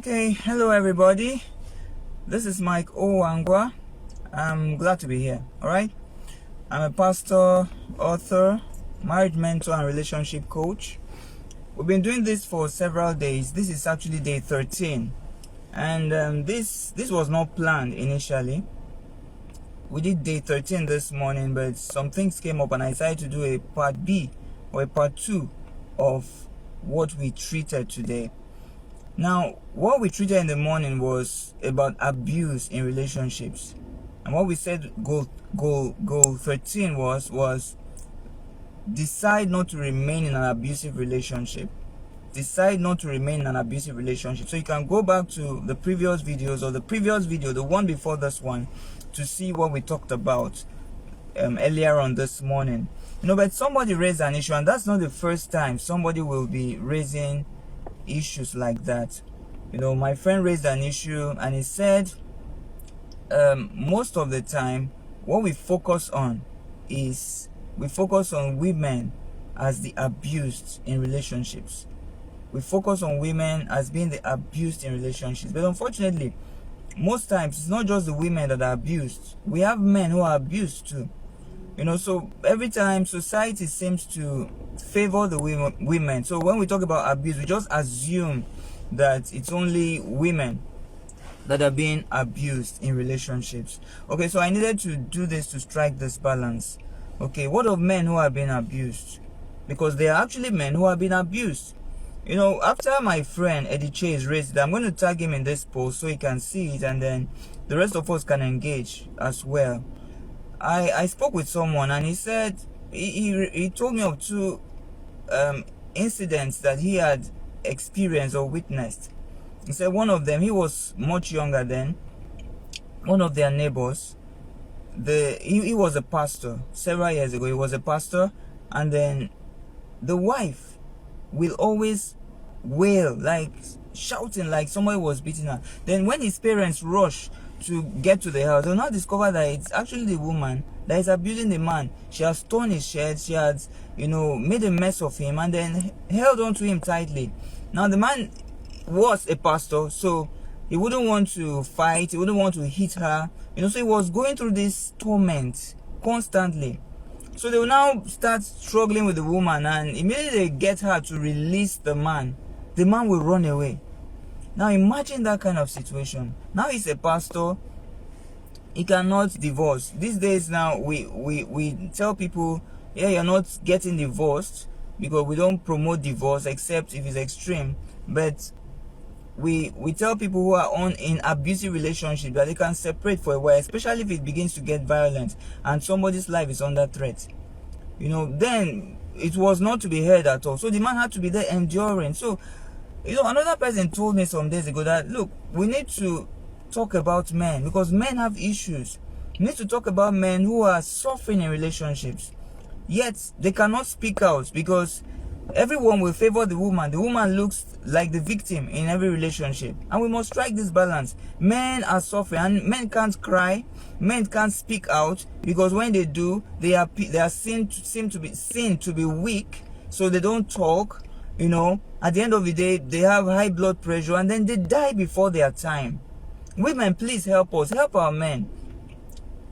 Okay, hello everybody. This is Mike Owangwa. I'm glad to be here. All right. I'm a pastor, author, marriage mentor, and relationship coach. We've been doing this for several days. This is actually day 13, and this was not planned initially. We did day 13 this morning, but some things came up, and I decided to do a part B or a part 2 of what we treated today. Now, what we treated in the morning was about abuse in relationships. And what we said goal 13 was decide not to remain in an abusive relationship. Decide not to remain in an abusive relationship. So you can go back to the previous videos or the previous video, the one before this one, to see what we talked about earlier on this morning. But somebody raised an issue, and that's not the first time somebody will be raising issues like that. My friend raised an issue, and he said most of the time what we focus on is women as the abused in relationships. We focus on women as being the abused in relationships, but unfortunately most times it's not just the women that are abused. We have men who are abused too. So every time society seems to favor the women. So when we talk about abuse, we just assume that it's only women that are being abused in relationships. Okay, so I needed to do this to strike this balance. Okay, what of men who are being abused? Because there are actually men who have been abused. After my friend Eddie Chase raised it, I'm going to tag him in this post so he can see it, and then the rest of us can engage as well. I spoke with someone, and he said he told me of two incidents that he had experienced or witnessed. He said one of them, he was much younger then. One of their neighbors, he was a pastor several years ago. He was a pastor, and then the wife will always wail, like shouting, like somebody was beating her. Then when his parents rush to get to the house, they'll now discover that it's actually the woman that is abusing the man. She has torn his shirt, she has made a mess of him, and then held on to him tightly. Now the man was a pastor, so he wouldn't want to fight, he wouldn't want to hit her, so he was going through this torment constantly. So they will now start struggling with the woman, and immediately they get her to release the man will run away. Now imagine that kind of situation. Now he's a pastor, he cannot divorce. These days now we tell people, yeah, you're not getting divorced, because we don't promote divorce except if it's extreme. But we tell people who are in abusive relationships that they can separate for a while, especially if it begins to get violent and somebody's life is under threat. Then it was not to be heard at all. So the man had to be there enduring. So another person told me some days ago that, look, we need to talk about men, because men have issues. We need to talk about men who are suffering in relationships, yet they cannot speak out because everyone will favor the woman. The woman looks like the victim in every relationship, and we must strike this balance. Men are suffering, and men can't cry, men can't speak out, because when they do, they are seen to be weak, so they don't talk. At the end of the day, they have high blood pressure, and then they die before their time. Women, please help us, help our men.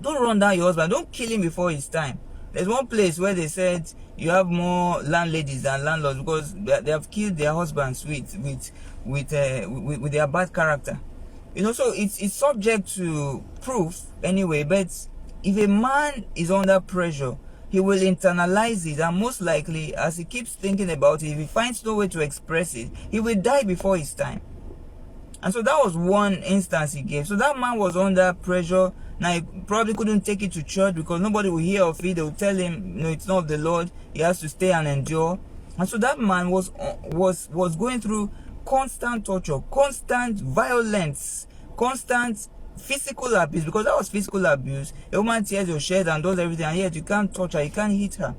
Don't run down your husband, don't kill him before his time. There's one place where they said you have more landladies than landlords, because they have killed their husbands with their bad character. So it's subject to proof anyway. But if a man is under pressure, he will internalize it, and most likely, as he keeps thinking about it, if he finds no way to express it, he will die before his time. And so that was one instance he gave. So that man was under pressure. Now he probably couldn't take it to church because nobody will hear of it. They will tell him, it's not of the Lord. He has to stay and endure. And so that man was going through constant torture, constant violence, constant physical abuse, because that was physical abuse. A woman tears your shirt and does everything, and yet you can't touch her, you can't hit her.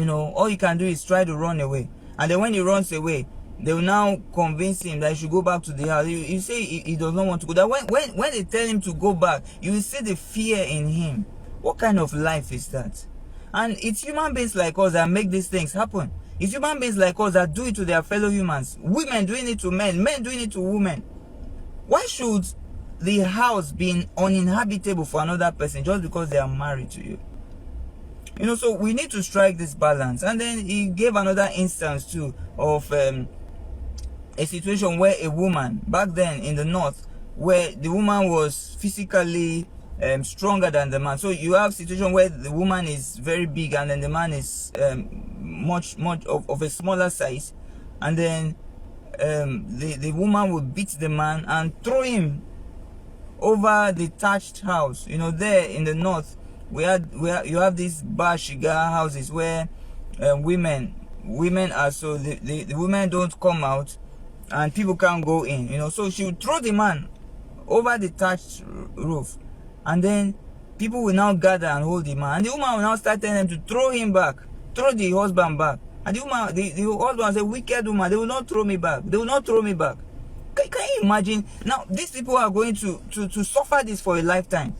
All you can do is try to run away. And then when he runs away, they will now convince him that he should go back to the house. You say he does not want to go. That when they tell him to go back, you will see the fear in him. What kind of life is that? And it's human beings like us that make these things happen. It's human beings like us that do it to their fellow humans. Women doing it to men, men doing it to women. Why should the house be uninhabitable for another person just because they are married to you? You know, so we need to strike this balance. And then he gave another instance too of a situation where a woman back then in the north, where the woman was physically stronger than the man. So you have a situation where the woman is very big and then the man is much of a smaller size, and then the woman would beat the man and throw him over the thatched house. You know, there in the north, you have these bar shiga houses where women are, so the women don't come out and people can't go in. You know, so she would throw the man over the thatched roof, and then people will now gather and hold the man, and the woman will now start telling them to throw him back, throw the husband back. And the woman, the husband said, wicked woman, they will not throw me back, they will not throw me back. Can you imagine? Now these people are going to suffer this for a lifetime.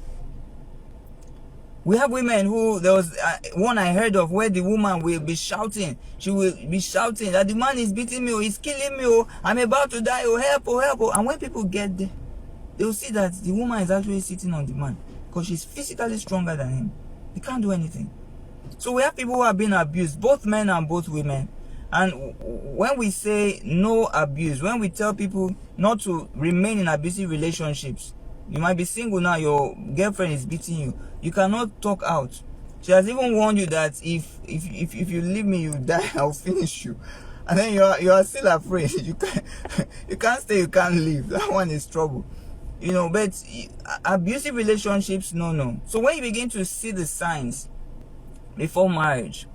We have women who, there was one I heard of where the woman will be shouting. She will be shouting that the man is beating me, or he's killing me, or I'm about to die, or help, or help. And when people get there, they will see that the woman is actually sitting on the man because she's physically stronger than him. They can't do anything. So we have people who are being abused, both men and both women. And when we say no abuse, when we tell people not to remain in abusive relationships, you might be single now, your girlfriend is beating you, you cannot talk out. She has even warned you that if you leave me, you die, I'll finish you. And then you are still afraid. You can't stay, you can't leave. That one is trouble. You know, but abusive relationships, no. So when you begin to see the signs before marriage,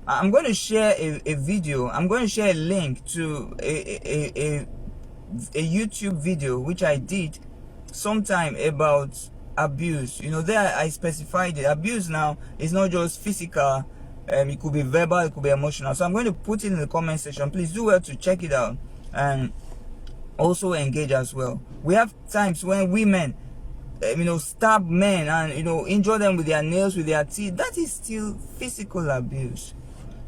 I'm going to share a video. I'm going to share a link to a YouTube video which I did sometime about abuse. You know, there I specified it. Abuse now is not just physical, it could be verbal, it could be emotional. So I'm going to put it in the comment section. Please do well to check it out and also engage as well. We have times when women stab men and injure them with their nails, with their teeth. That is still physical abuse.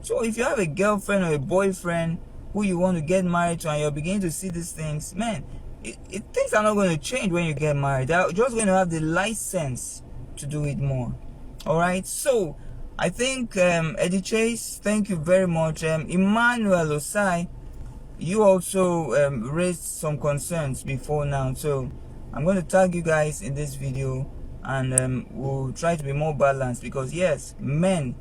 So if you have a girlfriend or a boyfriend who you want to get married to and you're beginning to see these things, man, things are not going to change when you get married. They're just going to have the license to do it more. Alright, so I think Eddie Chase, thank you very much. Emmanuel Osai, you also raised some concerns before now, so I'm going to tag you guys in this video, and we'll try to be more balanced, because yes, men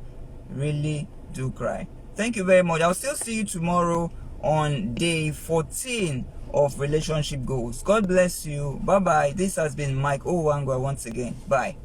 really do cry. Thank you very much. I'll still see you tomorrow on day 14 of relationship goals. God bless you. Bye bye. This has been Mike Owangwa once again. Bye.